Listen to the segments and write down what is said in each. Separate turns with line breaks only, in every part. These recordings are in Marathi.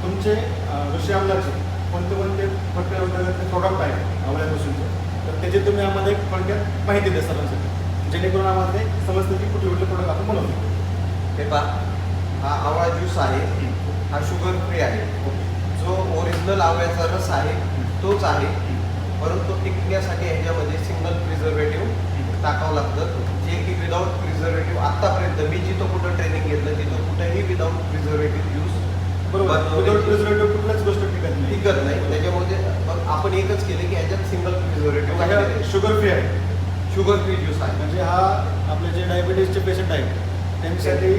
तुमचे कृषी अंमलाचे कोणते कोणते फटके प्रोडक्ट आहे आवळ्यापासूनचे, तर त्याची तुम्ही आम्हाला एक थोडक्यात माहिती द्या सर्वांसाठी, जेणेकरून आम्हाला ते समजतं की कुठले कुठले प्रोडक्ट आपण बनवतो.
हे पहा, हा आवळा ज्यूस आहे, हा शुगर फ्री आहे. जो ओरिजिनल आवळ्याचा रस आहे तोच आहे, परंतु टिकण्यासाठी ह्याच्यामध्ये सिंगल प्रिझर्वेटिव्ह टाकावं लागतं, जे की विदाऊट प्रिझर्वेटिव्ह आत्तापर्यंत मी जिथं कुठं ट्रेनिंग घेतलं तिथं कुठेही विदाऊट प्रिझर्वेटिव्ह यूज
बरोबर. विदाऊट प्रिझर्वेटिव्ह कुठल्याच गोष्ट टिकत
नाही. त्याच्यामध्ये मग आपण एकच केलं की ह्याच्यात सिंगल प्रिझर्वेटिव्ह
शुगर फ्री आहे,
शुगर फ्री ज्यूस आहे.
म्हणजे हा आपले जे डायबिटीजचे पेशंट आहेत त्यांच्यासाठी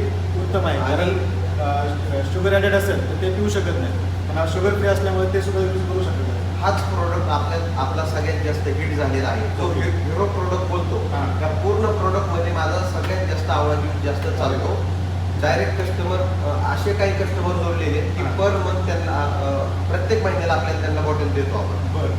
उत्तम आहे. कारण शुगर ॲडेड असेल तर ते पिऊ शकत नाही, पण हा शुगर फ्री असल्यामुळे ते सुद्धा यूज करू शकत नाही.
हाच प्रोडक्ट आपला सगळ्यात जास्त हिट झालेला आहे, जो हिरो प्रोडक्ट बोलतो. त्या पूर्ण प्रोडक्टमध्ये माझा सगळ्यात जास्त आवळा ज्यूस जास्त चालतो. डायरेक्ट कस्टमर असे काही कस्टमर जोडलेले की पर मंथ त्यांना प्रत्येक महिन्याला आपल्याला त्यांना बॉटल देतो आपण.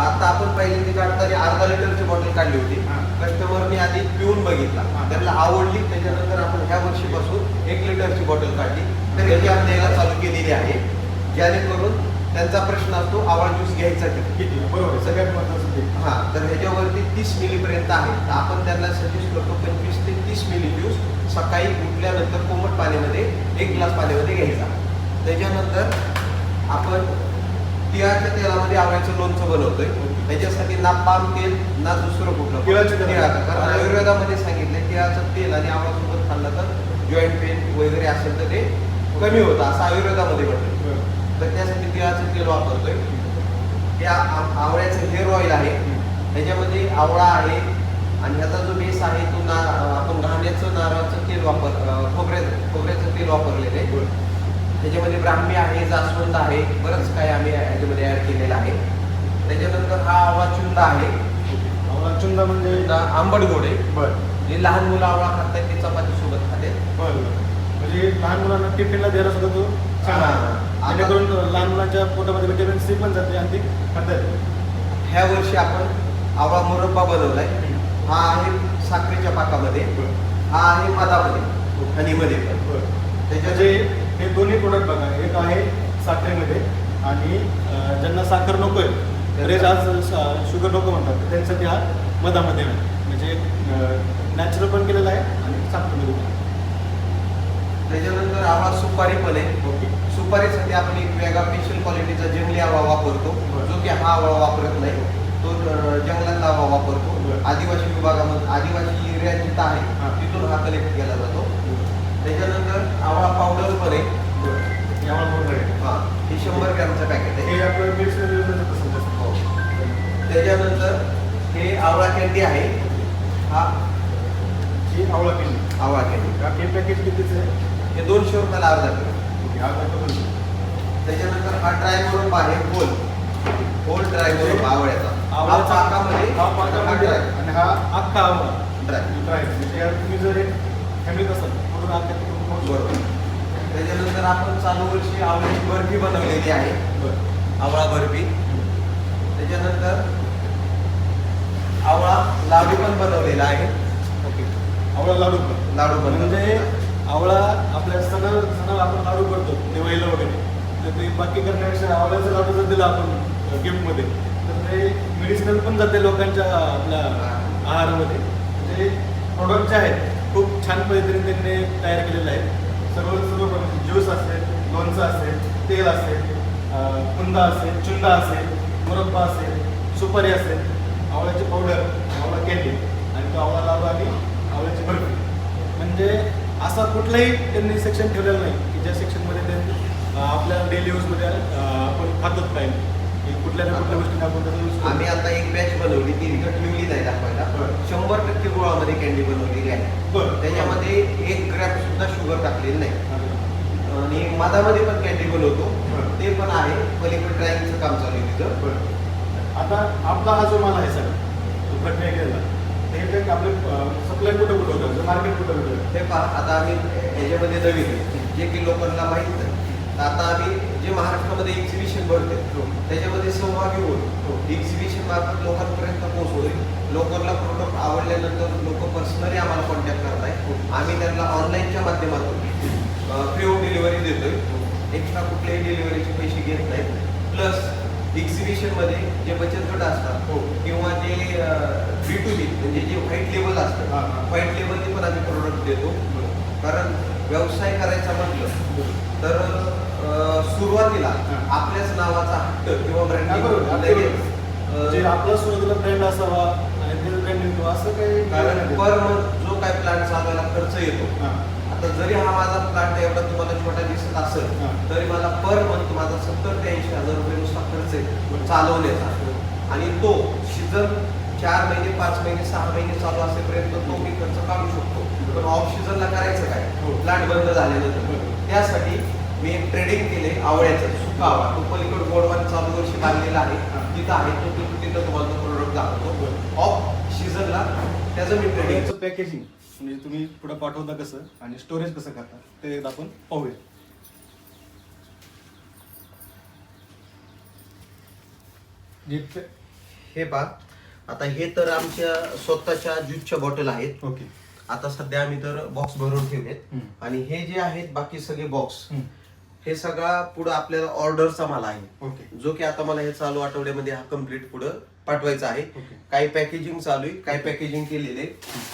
आता आपण पहिल्यांदा काढताना अर्धा लिटरची बॉटल काढली होती. कस्टमरने आधी पिऊन बघितला, त्यांना आवडली. त्याच्यानंतर आपण ह्या वर्षीपासून 1 लिटरची बॉटल काढली, तर याची आपण द्यायला चालू केलेली आहे, जेणेकरून त्यांचा प्रश्न असतो आवळा ज्यूस घ्यायचा
किती. बरोबर, सगळ्यात महत्त्वाचं ते.
हां, तर ह्याच्यावरती 30 मिलीपर्यंत आहे, तर आपण त्यांना सजेस्ट करतो 25 ते 30 मिली ज्यूस सकाळी उठल्यानंतर कोमट पाण्यामध्ये 1 ग्लास पाण्यामध्ये घ्यायचा. त्याच्यानंतर आपण तिळाच्या तेलामध्ये आवळ्याचं लोणचं बनवतोय. त्याच्यासाठी ना पाम तेल ना दुसरं कुठलं तिळाचं, कारण आयुर्वेदामध्ये सांगितलं तिळाचं तेल आणि आवळ्यासोबत खाल्लं तर जॉईंट पेन वगैरे असेल तर ते कमी होतं, असं आयुर्वेदामध्ये म्हटलं. तर त्यासाठी तिळाचं तेल वापरतोय. त्या आवळ्याचं हेअर ऑइल आहे, त्याच्यामध्ये आवळा आहे आणि ह्याचा जो बेस आहे तो आपण घाण्याचं नारळाचं तेल खोबऱ्याचं तेल वापरलेलं आहे. त्याच्यामध्ये ब्राह्मी आहे, जास्वंद आहे, बरंच काय आम्ही ह्याच्यामध्ये ॲड केलेलं आहे. त्याच्यानंतर हा आवळा चुंदा आहे.
आवळा चुंदा म्हणजे
आंबट गोड आहे.
बरं.
जे लहान मुलं आवळा खातात ते चपातीसोबत खातात.
बरं, म्हणजे लहान मुलांना टिफिनला द्यायला सुद्धा तो जेणेकरून लहान मुलांच्या पोटामध्ये व्हिटॅमिन सी पण जाते आणि ती खातात.
ह्या वर्षी आपण आवळा मुरब्बा बनवलाय. हा आहे साखरेच्या पाकामध्ये, हा आहे मधामध्ये, हनीमध्ये पण.
त्याच्याचे हे दोन्ही प्रोडक्ट बघा, एक आहे साखरेमध्ये आणि ज्यांना साखर नको आहे, बरेच आज शुगर नको म्हणतात, तर त्यांच्यासाठी हा मधामध्ये आहे. म्हणजे नॅचरल पण केलेला आहे आणि साखरेमध्ये पण.
त्याच्यानंतर आवळा सुपारी पण आहे.
ओके.
सुपारीसाठी आपण एक वेगळा स्पेशल क्वालिटीचा जंगली आवळा वापरतो, जो की हा आवळा वापरत नाही. तो जंगलातला आवळा वापरतो. आदिवासी विभागामध्ये आदिवासी एरिया जिथं आहे तिथून हा कलेक्ट केला जातो. त्याच्यानंतर आवळा पावडर पण आहे.
आवळा पावडर आहे.
हां, हे 100 ग्रॅमचं पॅकेट आहे.
हे आपलं मेडिसिन.
हो. त्याच्यानंतर हे आवळा कॅन्डी आहे. हा
ही आवळा कॅन्डी.
आवळा कॅन्डी
हे पॅकेज कितीचं आहे?
हे 200 रुपयाला अर्धा किलो. त्याच्यानंतर हा ड्राय मोरब आहे, होल ड्राय मोरब आवळ्याचा. हा पाकामध्ये
आणि हा अख्खा आवळा
ड्राय.
म्हणजे यार तुम्ही जर एक फॅमिलीत असाल कुठून अख्खा
बरोबर. त्याच्यानंतर आपण चालू वर्षी आवळ्याची बर्फी बनवलेली आहे, आवळा बर्फी. त्याच्यानंतर आवळा लाडू पण बनवलेला आहे.
ओके. आवळा लाडू पण म्हणजे आवळा आपल्या सणाला आपण लाडू करतो दिवाळीला वगैरे, तर ते बाकी करण्यापेक्षा आवळ्याचा लाडू जर दिला आपण गिफ्टमध्ये तर ते मेडिसिनल पण जाते लोकांच्या आपल्या आहारामध्ये. म्हणजे प्रोडक्ट जे आहेत खूप छान पद्धतीने त्यांनी तयार केलेलं आहे. सर्व प्रकारचे ज्यूस असेल, लोणचं असेल, तेल असेल, कुंदा असेल, चुंदा असेल, मुरब्बा असेल, सुपारी असेल, आवळ्याची पावडर, आवळा कॅन्डी आणि तो आवळा लाडू आणि आवळ्याची बर्फी. म्हणजे असा कुठलाही त्यांनी सेक्शन ठेवलेलं नाही की ज्या सेक्शनमध्ये त्यांनी आपल्या डेली यूजमध्ये आपण खातच पाहिजे की कुठल्या ना कुठल्या गोष्टी आपण त्याचा यूज.
आम्ही आता एक बॅच बनवली, ती रिकट ठेवली नाही दाखवायला. 100% गुळामध्ये कॅन्डी बनवलेली आहे. त्याच्यामध्ये 1 ग्रॅम सुद्धा शुगर टाकलेली नाही. आणि मधामध्ये पण कॅन्डी बनवतो, ते पण आहे. पलीकडे ड्रायिंगचं काम चालू आहे तिथं.
आता आपला हा जो माल आहे सर तो प्रक्रिया केलेला, हे आपले सप्लाय कुठं होतं, मार्केट कुठं होतं?
हे पहा, आता आम्ही ह्याच्यामध्ये नवीन जे की लोकांना माहीत नाही, आता आम्ही जे महाराष्ट्रामध्ये एक्झिबिशन भरते त्याच्यामध्ये सहभागी होतो. एक्झिबिशन मार्फत लोकांपर्यंत पोहोचवतोय. लोकांना प्रोडक्ट आवडल्यानंतर लोक पर्सनली आम्हाला कॉन्टॅक्ट करत आहेत. आम्ही त्यांना ऑनलाईनच्या माध्यमातून फ्री होम डिलिव्हरी देतोय. एक्स्ट्रा कुठल्याही डिलिव्हरीचे पैसे घेत नाहीत. प्लस एक्झिबिशनमध्ये जे बचत गट असतात
हो.
किंवा जे B2B म्हणजे जे व्हाईट लेबल असतं,
हां, हां.
व्हाईट लेबलने पण आम्ही प्रोडक्ट देतो. कारण व्यवसाय करायचा म्हटलं तर सुरुवातीला
हां.
आपल्याच नावाचा हट्ट किंवा
बरोबर.
ब्रँडिंग
जे आपला सुरुवातीला ब्रँड असावा आणि ते ब्रँडिंग असं काही
कारण पर मंथ जो काय प्लांट चालवायला खर्च येतो,
हां.
आता जरी हा माझा प्लांट एवढा तुम्हाला छोटा दिसत असेल
हां.
तरी मला पर मंथ माझा 70 ते 80,000 रुपये नुसता खर्च आहे चालवण्याचा. आणि तो सीझन 4 महिने 5 महिने 6 महिने चालू असेपर्यंत तो मी खर्च काढू शकतो. पण ऑफ सीझनला करायचं काय,
हो.
प्लांट बंद झाल्यानंतर.
बरोबर.
त्यासाठी मी एक ट्रेडिंग केले आवळ्याचं सुका आवळा. तो पलीकडे गोडवान चालू वर्षी बांधलेला आहे, तिथं आहे तो तिथं तुम्हाला तो प्रोडक्ट दाखवतो. ऑफ सीझनला त्याचं मी ट्रेडिंग.
पॅकेजिंग म्हणजे तुम्ही पुढे पाठवता कसं आणि स्टोरेज कसं करता ते एकदा आपण पाहूया.
हे पहा, आता हे तर आमच्या स्वतःच्या ज्यूसच्या बॉटल आहेत.
ओके.
आता सध्या आम्ही तर बॉक्स भरून ठेवलेत.
हम्म.
आणि हे जे आहेत बाकी सगळे बॉक्स
हम्म.
हे सगळा पुढे आपल्याला ऑर्डरचा माल आहे,
ओके.
जो की आता मला हे चालू आठवड्यामध्ये हा कम्प्लीट पुढे पाठवायचा आहे.
ओके.
काही पॅकेजिंग चालू आहे, काही पॅकेजिंग केलेले.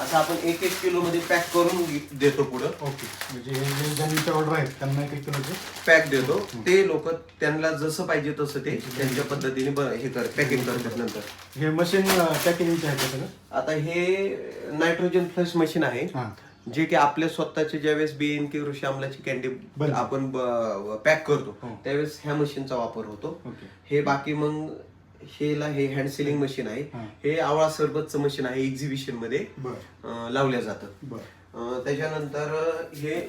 असं आपण 1-1 किलो मध्ये पॅक करून देतो पुढे.
ओके. म्हणजे हे जे ज्यांचे ऑर्डर आहेत त्यांना एक किलोचे
पॅक देतो. ते लोक त्यांना जसं पाहिजे तसं ते त्यांच्या पद्धतीने हे पॅकिंग करतात. नंतर
हे मशीन पॅकेजिंगचे आहे का सगळं?
आता हे नायट्रोजन फ्लश मशीन आहे,
हां.
जे की आपल्या स्वतःचे ज्यावेळेस BNK कृषी आम्लाची कॅन्डी
बरं.
आपण पॅक करतो
हो.
त्यावेळेस ह्या मशीनचा वापर होतो.
ओके.
हे बाकी मग हे हँड सिलिंग मशीन आहे.
हां.
हे आवळा सरबतचं मशीन आहे, एक्झिबिशन मध्ये
बरं.
लावल्या जातं.
बरं.
त्याच्यानंतर हे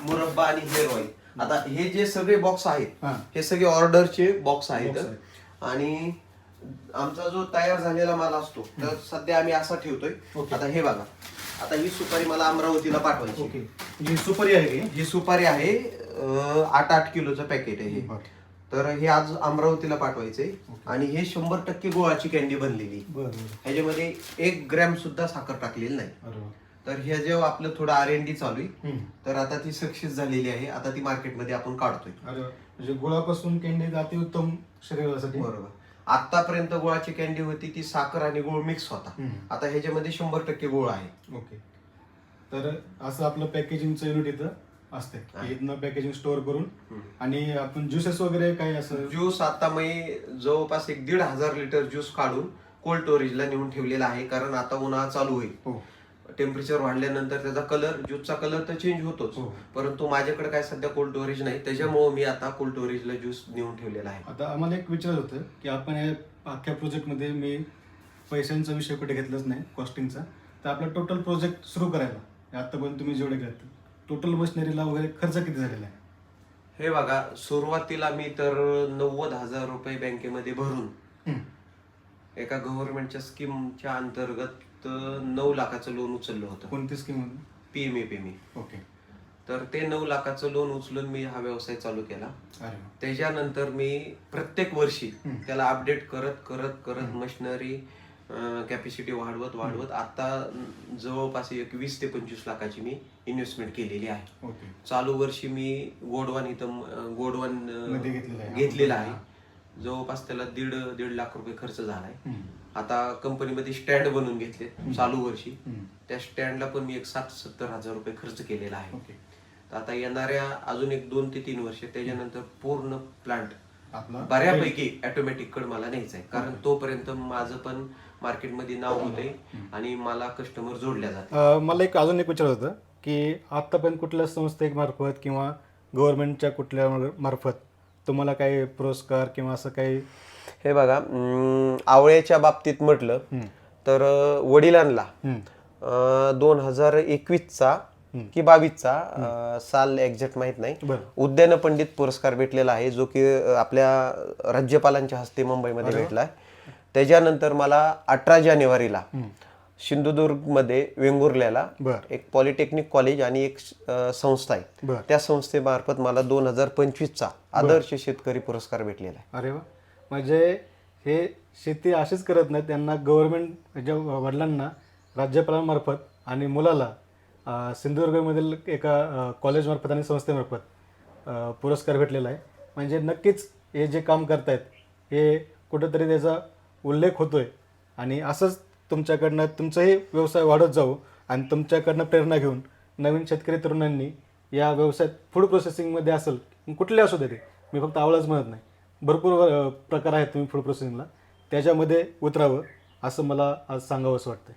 मुरब्बा आणि हेअर ऑइल. आता हे जे सगळे बॉक्स आहेत
हां.
हे सगळे ऑर्डरचे बॉक्स आहेत.
Box आहेत.
आणि आमचा जो तयार झालेला माल असतो तर सध्या आम्ही असा ठेवतोय.
ओके.
आता हे बघा, आता ही सुपारी मला अमरावतीला पाठवायची.
ओके. ही सुपारी आहे की?
ही सुपारी आहे 8-8 किलोचं पॅकेट आहे हे.
बरं.
तर हे आज अमरावतीला पाठवायचंय.
ओके.
आणि हे 100% गुळाची कॅन्डी बनलेली.
बरं.
ह्याच्यामध्ये 1 ग्रॅम सुद्धा साखर टाकलेली नाही.
अरे वा.
तर हे जेव्हा आपलं थोडं R&D चालू आहे
हम्म.
तर आता ती सक्सेस झालेली आहे. आता ती मार्केटमध्ये आपण काढतोय.
अरे वा. म्हणजे गुळापासून कॅन्डी अतिउत्तम शरीरासाठी.
बरोबर. आतापर्यंत गुळाची कॅन्डी होती ती साखर आणि गुळ मिक्स होता.
हम्म.
आता ह्याच्यामध्ये 100% गुळ आहे.
ओके. तर असं आपलं पॅकेजिंगचं युनिट इथं असते.
आहे.
इथनं पॅकेजिंग स्टोअर करून
हम्म.
आणि आपण ज्युसेस वगैरे काही असं
ज्यूस आता मी जवळपास 1,500 लिटर ज्यूस काढून कोल्ड स्टोरेजला नेऊन ठेवलेला आहे. कारण आता उन्हाळा चालू होईल.
हो.
टेम्परेचर वाढल्यानंतर त्याचा कलर, ज्यूसचा कलर तर चेंज होतोच.
हो.
परंतु माझ्याकडे काय सध्या कोल्ड स्टोरेज नाही, त्याच्यामुळे मी आता कोल्ड स्टोरेजला ज्यूस नेऊन ठेवलेला आहे.
आता आम्हाला एक विचार होतं की आपण या अख्ख्या प्रोजेक्टमध्ये मी पैशांचा विषय कुठे घेतलाच नाही, कॉस्टिंगचा. तर आपला टोटल प्रोजेक्ट सुरू करायला आतापर्यंत तुम्ही जेवढे घेतलं टोटल मशिनरीला वगैरे खर्च किती झालेला आहे?
हे बघा, सुरुवातीला मी तर 90,000 रुपये बँकेमध्ये भरून
हम्म.
एका गव्हर्नमेंटच्या स्कीमच्या अंतर्गत 9 लाखाचं लोन उचललं होतं.
कोणती स्कीम होती?
PMAPME.
ओके.
तर ते 9 लाखाचं लोन उचलून मी हा व्यवसाय चालू केला.
अरे वा.
त्याच्यानंतर मी प्रत्येक वर्षी
हम्म.
त्याला अपडेट करत मशिनरी कॅपॅसिटी वाढवत आता जवळपास 20 ते 25 लाखाची मी इन्व्हेस्टमेंट केलेली आहे.
ओके.
चालू वर्षी मी गोडवान
मध्ये घेतलेलं आहे.
घेतलेला आहे. जवळपास त्याला 1.5 लाख रुपये खर्च झालाय.
हम्म.
आता कंपनीमध्ये स्टँड बनवून घेतले चालू वर्षी.
हम्म.
त्या स्टँडला पण मी 60-70 हजार रुपये खर्च केलेला आहे.
ओके.
तर आता येणाऱ्या अजून 2 ते 3 वर्ष त्याच्यानंतर पूर्ण प्लांट
आपला
बऱ्यापैकी ऑटोमॅटिक कडे मला न्यायचा आहे. कारण तोपर्यंत माझं पण मार्केटमध्ये नाव होतंय आणि मला कस्टमर जोडल्या जाते.
मला एक अजून एक विचार होतं की आतापर्यंत कुठल्या संस्थेमार्फत किंवा गव्हर्नमेंटच्या कुठल्या मार्फत तुम्हाला काही पुरस्कार किंवा असं काही?
हे बघा, आवळ्याच्या बाबतीत म्हटलं तर वडिलांना 2021चा की 22चा साल एक्झॅक्ट माहित नाही,
बरं.
उद्यान पंडित पुरस्कार भेटलेला आहे, जो की आपल्या राज्यपालांच्या हस्ते मुंबईमध्ये भेटला आहे. त्याच्यानंतर मला 18 जानेवारीला सिंधुदुर्गमध्ये वेंगुर्ल्याला
बरं.
एक पॉलिटेक्निक कॉलेज आणि एक संस्था आहे,
बरं.
त्या संस्थेमार्फत मला 2025चा आदर्श शेतकरी पुरस्कार भेटलेला आहे.
अरे वा. म्हणजे हे शेती अशीच करत नाही, त्यांना गव्हर्नमेंट ज्या वडिलांना राज्यपालांमार्फत आणि मुलाला सिंधुदुर्गमधील एका कॉलेजमार्फत आणि संस्थेमार्फत पुरस्कार भेटलेला आहे. म्हणजे नक्कीच हे जे काम करतायत हे कुठंतरी त्याचा उल्लेख होतो आहे आणि असंच तुमच्याकडनं तुमचाही व्यवसाय वाढत जावो आणि तुमच्याकडनं प्रेरणा घेऊन नवीन शेतकरी तरुणांनी या व्यवसायात फूड प्रोसेसिंगमध्ये असेल कुठले असू दे ते, मी फक्त आवळाच म्हणत नाही, भरपूर प्रकार आहेत तुम्ही फूड प्रोसेसिंगला, त्याच्यामध्ये उतरावं असं मला आज सांगावंसं वाटतं.